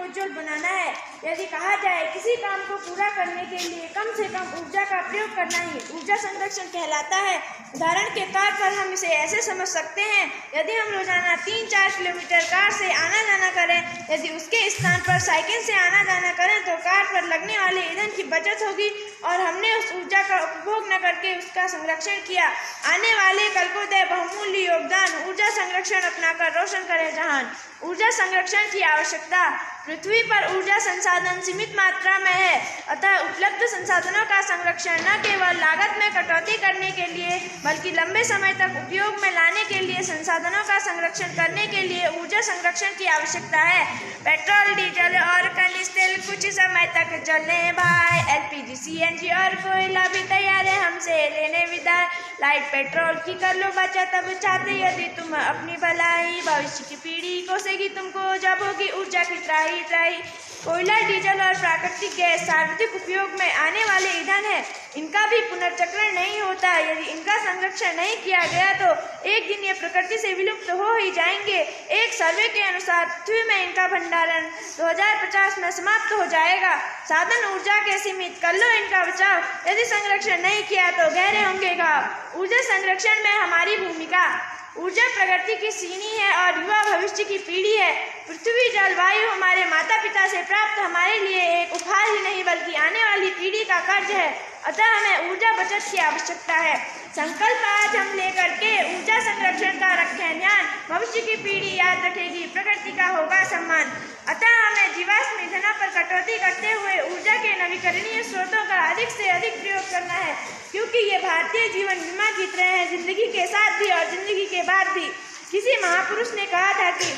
उज्ज्वल बनाना है। यदि कहा जाए किसी काम को पूरा करने के लिए कम से कम ऊर्जा का प्रयोग करना ही ऊर्जा संरक्षण कहलाता है। उदाहरण के तौर पर हम इसे ऐसे समझ सकते हैं, यदि हम रोजाना 3-4 किलोमीटर कार से आना जाना करें, यदि उसके स्थान पर साइकिल से आना जाना करें तो कार पर लगने वाले ईंधन की बचत होगी और हमने उस ऊर्जा का उपभोग न करके उसका संरक्षण किया। आने वाले कल को दे बहुमूल्य योगदान, ऊर्जा संरक्षण अपनाकर रोशन करें जहान। ऊर्जा संरक्षण की आवश्यकता। पृथ्वी पर ऊर्जा संसाधन सीमित मात्रा में है, अतः उपलब्ध संसाधनों का संरक्षण न केवल लागत में कटौती करने के लिए बल्कि लंबे समय तक उपयोग में लाने के लिए संसाधनों का संरक्षण करने के लिए ऊर्जा संरक्षण की आवश्यकता है। पेट्रोल, डीजल और खनिज तेल कुछ समय तक चलने भाई, LPG, CNG और कोयला भी तैयार है हमसे लेने विदाई। लाइट पेट्रोल की कर लो बचत अब चाहते, यदि तुम अपनी भलाई भविष्य की पीढ़ी कोसेगी तुमको जब होगी ऊर्जा की त्राही। कोयला, डीजल और प्राकृतिक गैस सार्वत्रिक उपयोग में आने वाले ईंधन है, इनका भी पुनर्चक्रण नहीं होता। यदि इनका संरक्षण नहीं किया गया तो एक दिन ये प्रकृति से विलुप्त हो ही जाएंगे। एक सर्वे के अनुसार पृथ्वी में इनका भंडारण 2050 में समाप्त हो जाएगा। साधन ऊर्जा के सीमित, कर लो इनका बचाव, यदि संरक्षण नहीं किया तो गहरे होंगे घाव। ऊर्जा संरक्षण में हमारी भूमिका। ऊर्जा प्रगति की सीढ़ी है और युवा भविष्य की पीढ़ी है। पृथ्वी, जलवायु हमारे माता पिता से प्राप्त हमारे लिए एक उपहार ही नहीं बल्कि आने वाली पीढ़ी का कर्ज है, अतः हमें ऊर्जा बचत की आवश्यकता है। संकल्प आज हम लेकर के ऊर्जा संरक्षण का रखें ध्यान, भविष्य की पीढ़ी याद रखेगी, प्रकृति का होगा सम्मान। अतः हमें जीवाश्म ईंधनों पर कटौती करते हुए ऊर्जा के नवीकरणीय स्रोतों का अधिक से अधिक प्रयोग करना है, क्योंकि ये भारतीय जीवन बीमा की तरह है, जिंदगी के साथ भी और जिंदगी के बाद भी। किसी महापुरुष ने कहा था कि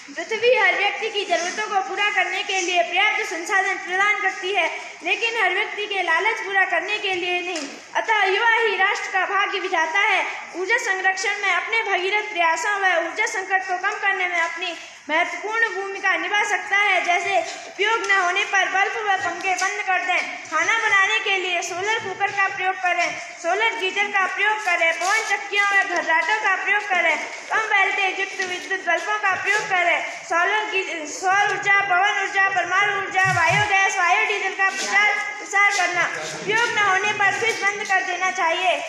पृथ्वी हर व्यक्ति की जरूरतों को पूरा करने के लिए पर्याप्त संसाधन प्रदान करती है, लेकिन हर व्यक्ति के लालच पूरा करने के लिए नहीं। अतः युवा ही राष्ट्र का भाग्य विधाता है। ऊर्जा संरक्षण में अपने भगीरथ प्रयासों व ऊर्जा संकट को कम करने में अपनी महत्वपूर्ण भूमिका निभा सकता है। जैसे उपयोग न होने पर बल्ब व पंखे बंद कर दें, खाना बनाने के लिए सोलर कुकर का प्रयोग करें, सोलर गीजर का प्रयोग करें, पवन चक्कियों व घर्राटों का प्रयोग करें, कम वोल्टेज युक्त विद्युत बल्बों का प्रयोग करें, सौर ऊर्जा, पवन ऊर्जा, परमाणु ऊर्जा, बायोगैस, बायोडीजल का प्रसार करना। उपयोग न होने पर स्विच बंद कर देना चाहिए।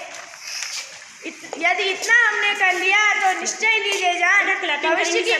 यदि इतना हमने कर लिया तो निश्चय लीजिए जान भविष्य की